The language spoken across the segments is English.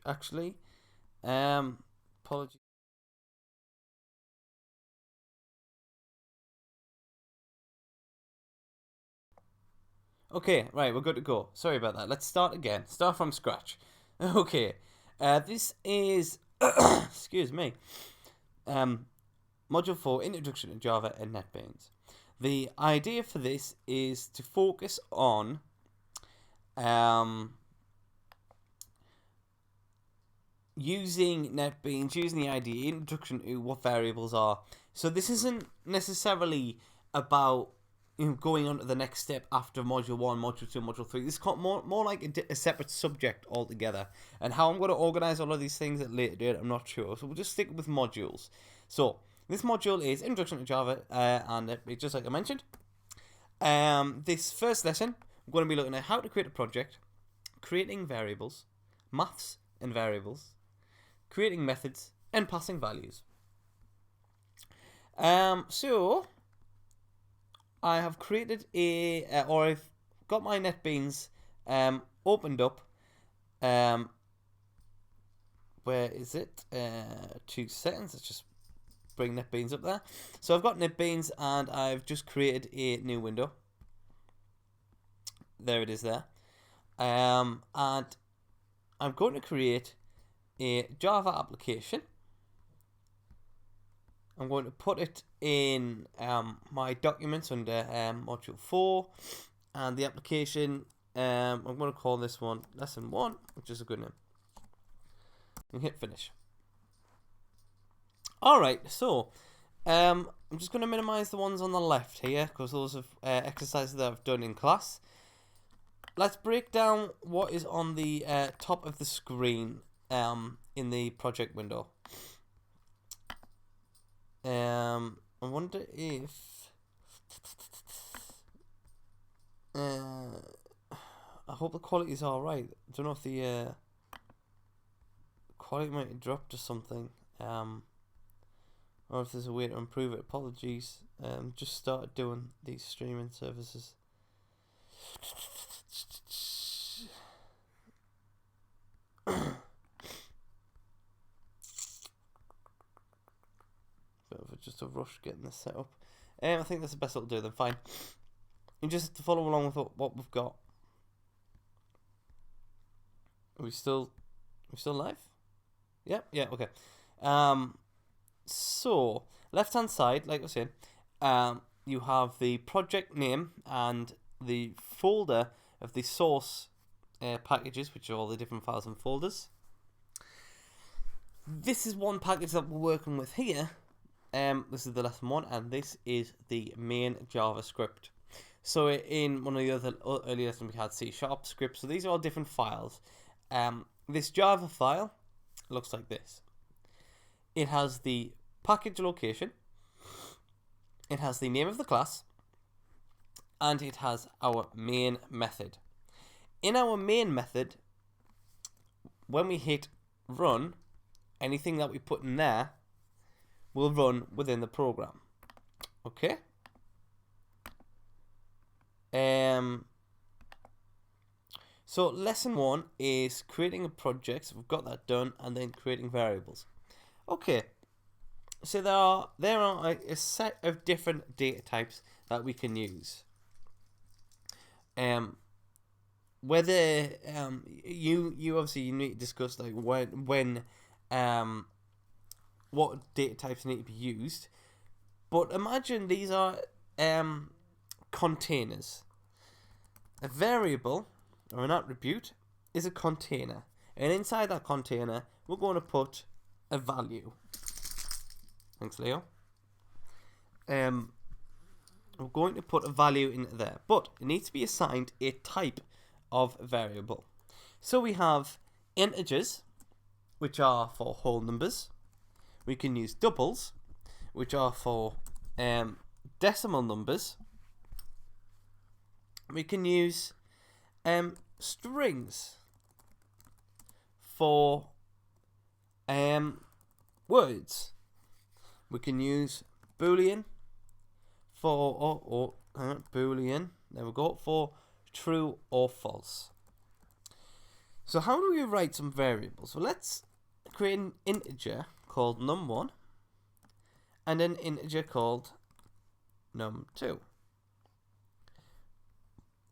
actually. Apologies. Okay, right, we're good to go. Sorry about that. Let's start again. Start from scratch. Okay, this is excuse me. Um, Module 4, Introduction to Java and NetBeans. The idea for this is to focus on um, using NetBeans, using the idea, introduction to what variables are. So this isn't necessarily about going on to the next step after Module 1, Module 2, Module 3. This is more like a separate subject altogether. And how I'm going to organise all of these things at a later date, I'm not sure. So we'll just stick with modules. So this module is Introduction to Java, and just like I mentioned, this first lesson, we're going to be looking at how to create a project, creating variables, maths and variables, creating methods, and passing values. So I have created or I've got my NetBeans opened up. Where is it? 2 seconds. Let's just bring NetBeans up there. So I've got NetBeans and I've just created a new window. There it is there. And I'm going to create a Java application. I'm going to put it in my documents under Module 4. And the application, I'm going to call this one Lesson 1, which is a good name. And hit finish. Alright, so I'm just going to minimize the ones on the left here, because those are exercises that I've done in class. Let's break down what is on the top of the screen in the project window. I wonder if I hope the quality is alright. I don't know if the quality might have dropped or something, or if there's a way to improve it. Apologies. Just started doing these streaming services. Bit of just a rush getting this set up. I think that's the best it'll do then. Fine. You just have to follow along with what we've got. Are we still live? Yep. Yeah. Okay. So left hand side, like I was saying, you have the project name and the folder of the source packages, which are all the different files and folders. This is one package that we're working with here. This is the lesson 1, and this is the main JavaScript. So in one of the other earlier lessons we had C# script. So these are all different files. This Java file looks like this. It has the package location, it has the name of the class, and it has our main method. In our main method, when we hit run, anything that we put in there will run within the program. Okay? So lesson 1 is creating a project. So we've got that done, and then creating variables. Okay. So there are a set of different data types that we can use. Whether you obviously you need to discuss like when what data types need to be used, but imagine these are containers. A variable or an attribute is a container, and inside that container we're going to put a value. Thanks, Leo. We're going to put a value in there, but it needs to be assigned a type of variable. So we have integers, which are for whole numbers. We can use doubles, which are for decimal numbers. We can use strings for words. We can use boolean for boolean. There we go, for true or false. So how do we write some variables? Well, let's create an integer called num1 and an integer called num2.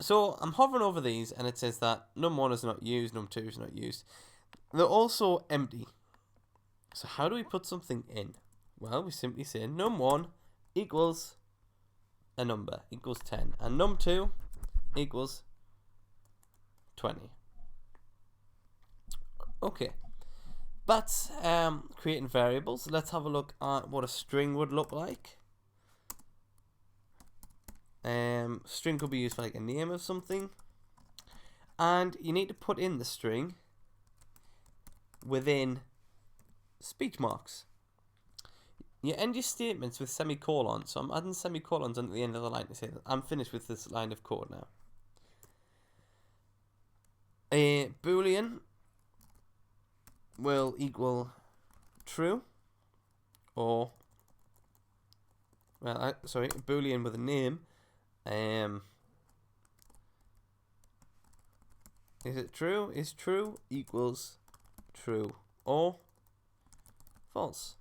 So I'm hovering over these and it says that num1 is not used, num2 is not used. They're also empty. So how do we put something in? Well, we simply say num1 equals a number, equals 10, and num2 equals 20. Okay, that's creating variables. Let's have a look at what a string would look like. String could be used for like a name of something, and you need to put in the string within speech marks. You end your statements with semicolons, so I'm adding semicolons at the end of the line to say that I'm finished with this line of code now. A boolean will equal true, or a boolean with a name. Is it true? Is true equals true or false.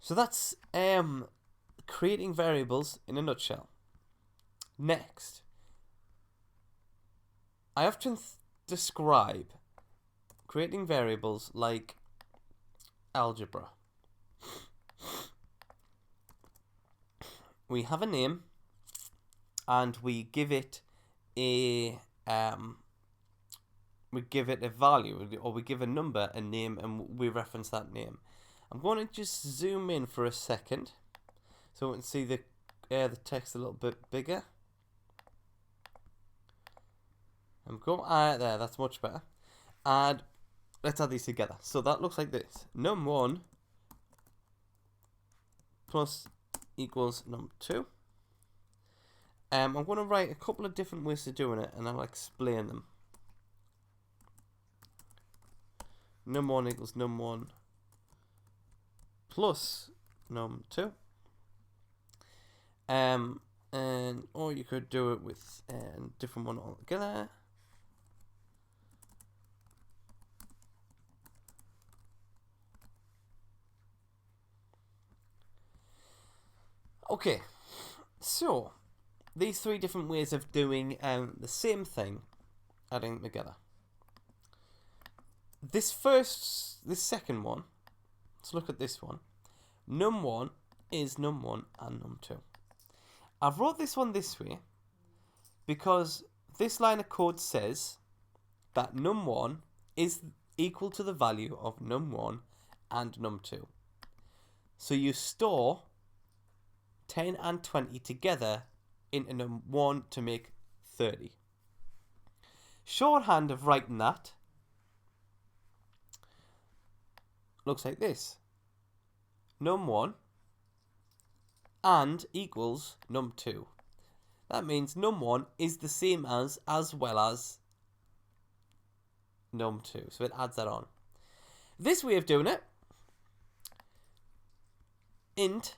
So that's creating variables in a nutshell. Next, I often describe creating variables like algebra. We have a name and we give it a value, or we give a number a name and we reference that name. I'm going to just zoom in for a second so we can see the text a little bit bigger. I'm going there, that's much better. And let's add these together. So that looks like this. num1 plus equals num2. I'm going to write a couple of different ways of doing it and I'll explain them. num1 equals num1 plus num2. And or you could do it with a different one altogether. Okay, so these three different ways of doing the same thing, adding them together. This second one, let's look at this one. num1 is num1 and num2. I've wrote this one this way because this line of code says that num1 is equal to the value of num1 and num2. So you store 10 and 20 together into num1 to make 30. Shorthand of writing that looks like this. num1 and equals num2. That means num1 is the same as well as num2. So it adds that on. This way of doing it, int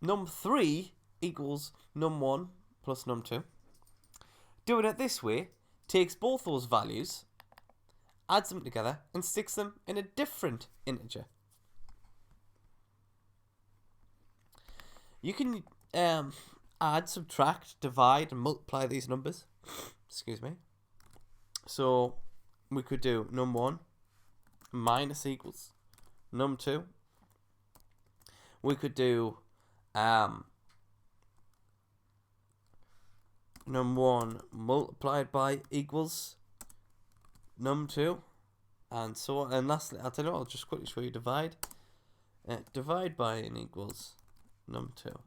num3 equals num1 plus num2. Doing it this way takes both those values, adds them together, and sticks them in a different integer. You can add, subtract, divide, and multiply these numbers. Excuse me. So we could do num1 minus equals num2. We could do num1 multiplied by equals num2, and so on. And lastly, I'll tell you what, I'll just quickly show you divide. Divide by and equals num2.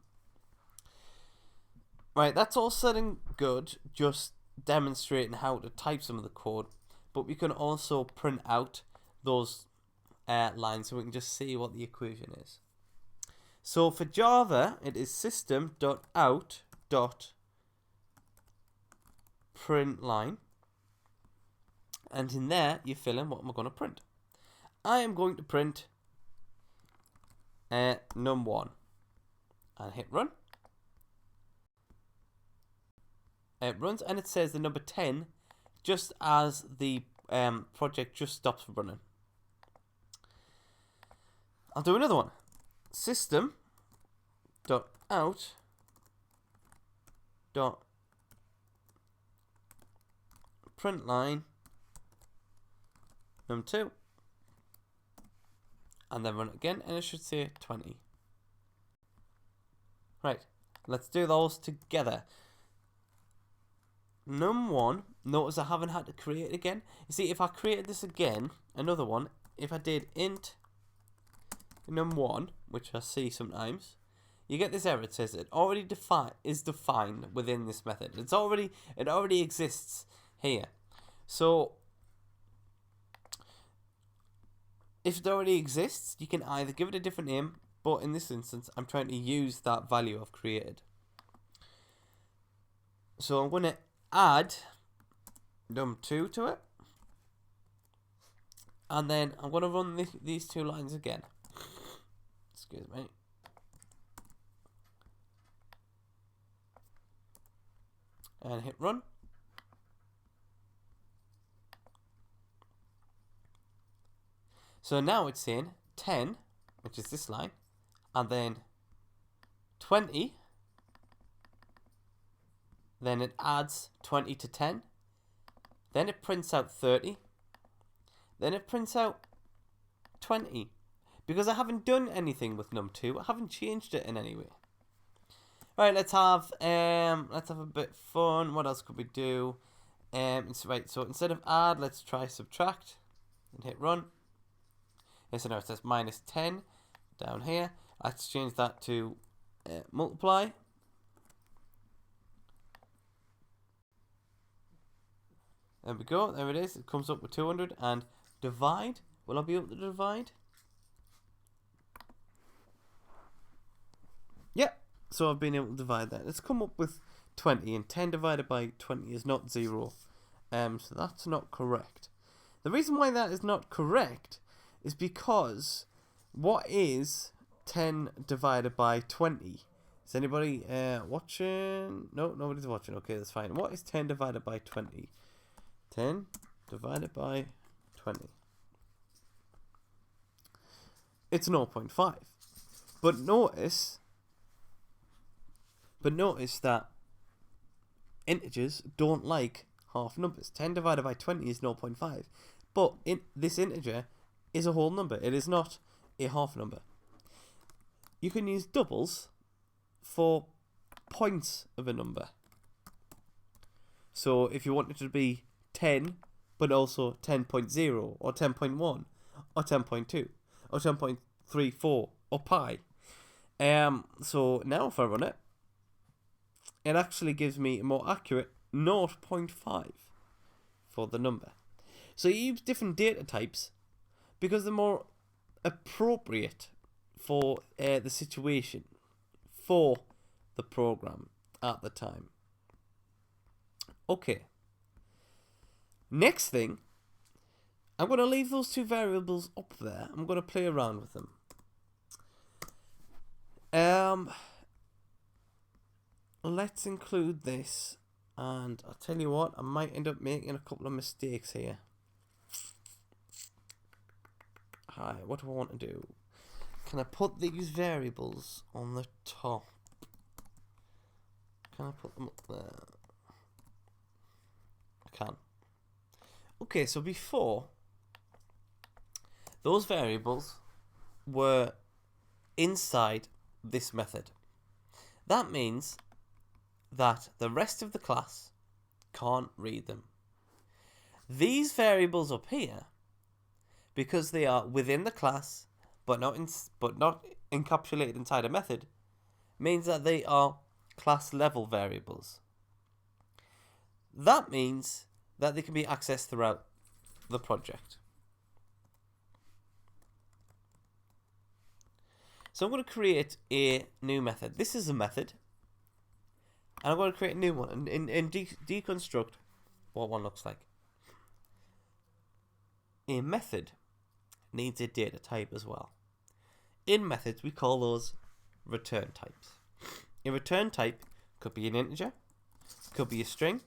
Right, that's all said and good, just demonstrating how to type some of the code, but we can also print out those lines so we can just see what the equation is. So for Java, it is system.out.println, and in there you fill in what am I going to print. I am going to print num1 and hit run. It runs and it says the number 10 just as the project just stops running. I'll do another one. System dot out dot print line num2, and then run it again, and it should say 20. Right, let's do those together. Num1, notice I haven't had to create it again. You see, if I created this again, another one, if I did int num1, which I see sometimes, you get this error. It says it already is defined within this method. It already exists here. So if it already exists, you can either give it a different name, but in this instance, I'm trying to use that value I've created. So I'm going to add num2 to it, and then I'm going to run these two lines again. Excuse me. And hit run. So now it's saying 10, which is this line, and then 20. Then it adds 20 to 10. Then it prints out 30. Then it prints out 20. Because I haven't done anything with num2. I haven't changed it in any way. Right, let's have a bit of fun. What else could we do? Right, so instead of add, let's try subtract and hit run. Okay, so now it says minus 10 down here. Let's change that to multiply. There we go. There it is. It comes up with 200. And divide. Will I be able to divide? Yep. So I've been able to divide that. Let's come up with 20. And 10 divided by 20 is not 0. So that's not correct. The reason why that is not correct is because what is 10 divided by 20? Is anybody watching? No, nobody's watching. Okay, that's fine. What is 10 divided by 20? 10 divided by 20. It's 0.5. But notice that integers don't like half numbers. 10 divided by 20 is 0.5. But this integer is a whole number. It is not a half number. You can use doubles for points of a number. So if you want it to be 10, but also 10.0 or 10.1 or 10.2 or 10.34 or pi. So now if I run it, it actually gives me a more accurate 0.5 for the number. So you use different data types because they're more appropriate for the situation, for the program at the time. Okay. Next thing, I'm going to leave those two variables up there. I'm going to play around with them. Let's include this, and I'll tell you what, I might end up making a couple of mistakes here. Hi, what do I want to do? Can I put these variables on the top? Can I put them up there? I can. Okay, so before, those variables were inside this method. That means that the rest of the class can't read them. These variables up here, because they are within the class but not encapsulated inside a method, means that they are class level variables. That means that they can be accessed throughout the project. So I'm going to create a new method. This is a method, and I'm going to create a new one and deconstruct what one looks like. A method needs a data type as well. In methods, we call those return types. A return type could be an integer, could be a string,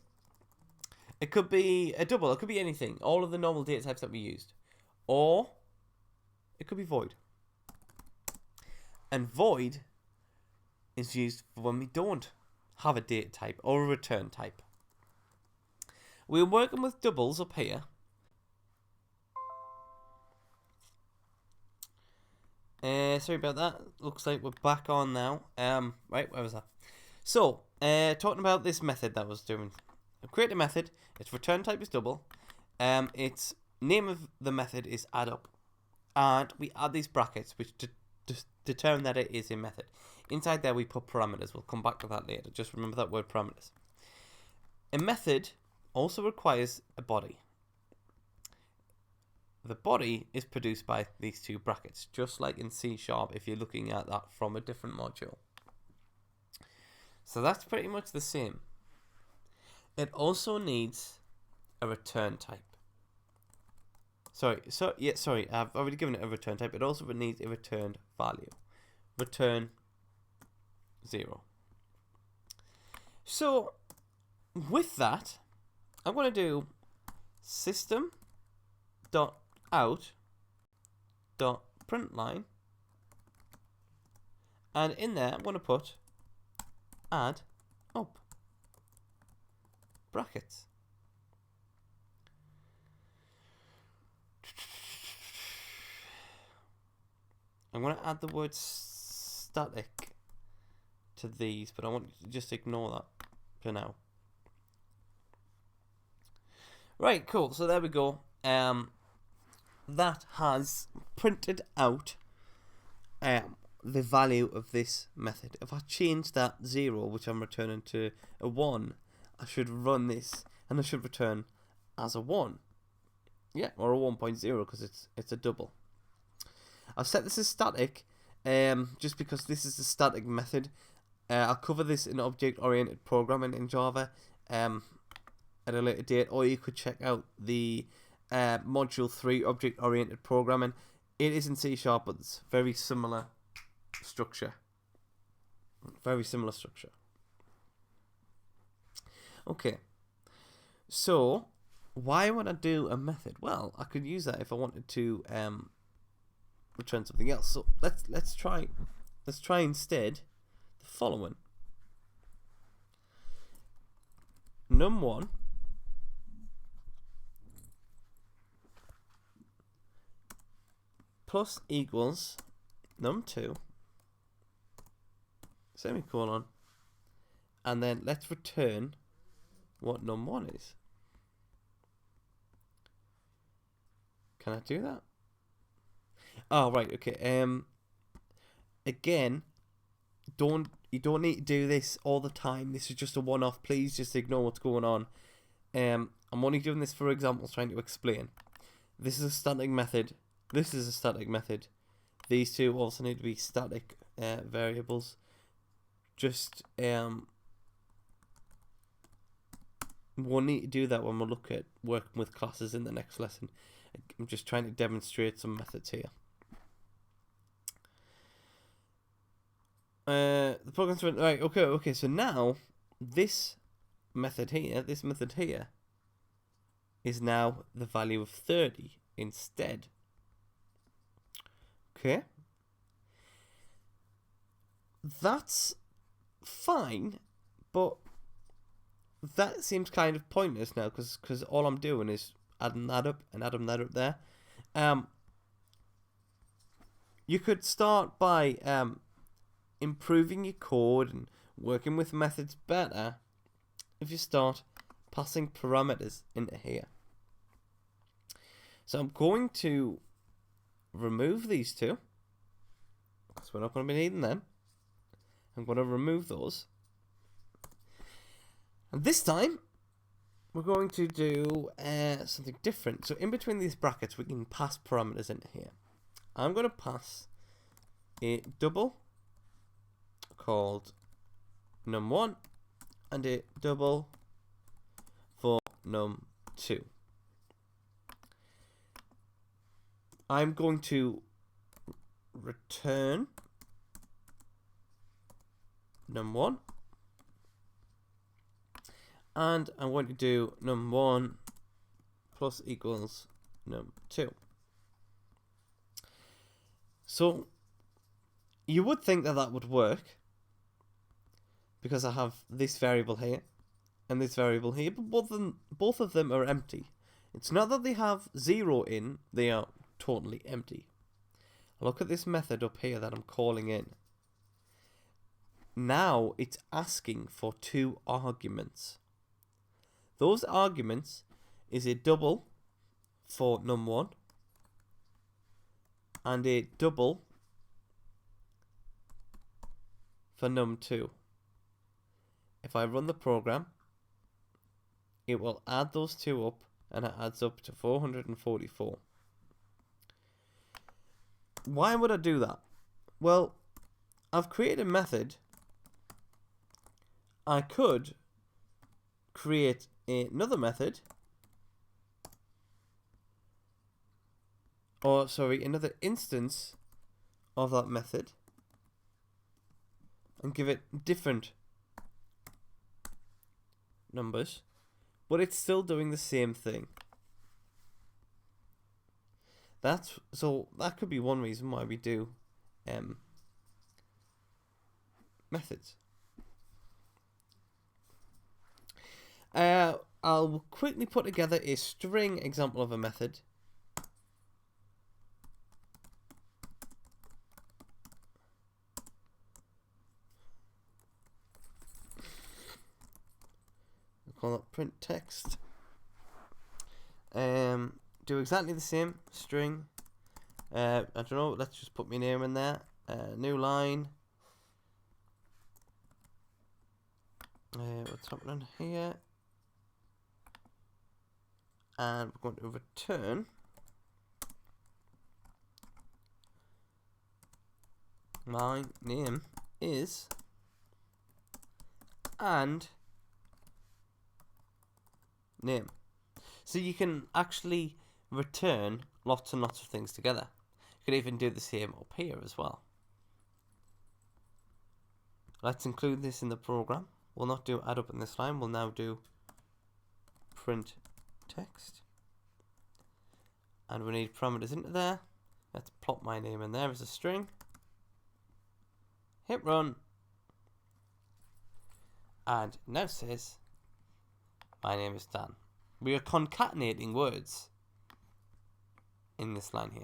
It could be a double. It could be anything. All of the normal data types that we used. Or it could be void. And void is used for when we don't have a data type or a return type. We're working with doubles up here. Sorry about that. Looks like we're back on now. Right, where was that? So, talking about this method that I was doing. I create a method. Its return type is double. Its name of the method is addup. And we add these brackets which determine that it is a method. Inside there we put parameters. We'll come back to that later. Just remember that word parameters. A method also requires a body. The body is produced by these two brackets, just like in C# if you're looking at that from a different module. So that's pretty much the same. It also needs a return type. Sorry, I've already given it a return type. It also needs a returned value. Return 0. So, with that, I'm going to do system.out.println, and in there I'm going to put add up brackets. I'm going to add the word static to these, but I want you to just ignore that for now. Right, cool. So there we go. That has printed out the value of this method. If I change that 0, which I'm returning, to a 1, I should run this and I should return as a 1. Yeah, or a 1.0 because it's a double. I've set this as static just because this is the static method. I'll cover this in object-oriented programming in Java at a later date, or you could check out the Module 3 object-oriented programming. It is in C#, but it's very similar structure. Very similar structure. Okay. So, why would I do a method? Well, I could use that if I wanted to return something else. So let's try instead the following. num1 plus equals num2 semicolon, and then let's return what num1 is. Can I do that? Oh, right, okay. Again, you don't need to do this all the time. This is just a one-off. Please just ignore what's going on. I'm only doing this for examples, trying to explain. This is a static method. This is a static method. These two also need to be static variables. Just we'll need to do that when we look at working with classes in the next lesson. I'm just trying to demonstrate some methods here. The program's right. Okay. So now this method here is now the value of 30 instead. Okay. That's fine, but that seems kind of pointless now because all I'm doing is adding that up and adding that up there. You could start by improving your code and working with methods better if you start passing parameters into here. So I'm going to remove these two because we're not going to be needing them. I'm going to remove those. And this time we're going to do something different. So in between these brackets we can pass parameters into here. I'm going to pass a double called num1 and a double for num2. I'm going to return num1, And I'm going to do num1 plus equals num2. So you would think that that would work because I have this variable here and this variable here, but both of them are empty. It's not that they have 0 in, they are totally empty. Look at this method up here that I'm calling in. Now it's asking for 2 arguments. Those arguments is a double for num1 and a double for num2. If I run the program, it will add those 2 up, and it adds up to 444. Why would I do that? Well, I've created a method. I could create another method, or sorry, another instance of that method, and give it different numbers, but it's still doing the same thing. So that could be one reason why we do methods. I'll quickly put together a string example of a method. I'll call that print text. Do exactly the same string. I don't know. Let's just put my name in there. New line. What's happening here? And we're going to return my name is and name. So you can actually return lots and lots of things together. You could even do the same up here as well. Let's include this in the program. We'll not do add up in this line. We'll now do print text. And we need parameters into there. Let's plop my name in there as a string. Hit run. And now says my name is Dan. We are concatenating words in this line here.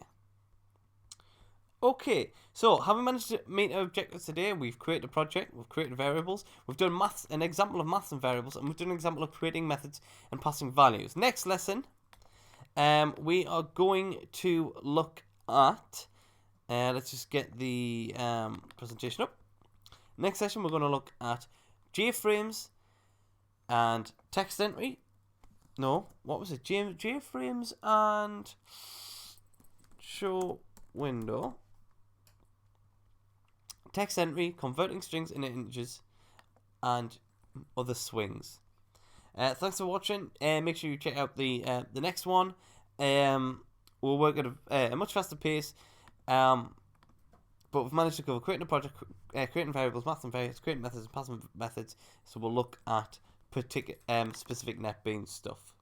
Okay, so having managed to meet our objectives today, we've created a project, we've created variables, we've done maths, an example of maths and variables, and we've done an example of creating methods and passing values. Next lesson, we are going to look at, let's just get the presentation up. Next session, we're going to look at J-frames and text entry. No, what was it? J-frames and show window. Text entry, converting strings into integers, and other swings. Thanks for watching. Make sure you check out the next one. We'll work at a much faster pace. But we've managed to cover creating a project, creating variables, math and variables, creating methods, and passing methods. So we'll look at specific NetBeans stuff.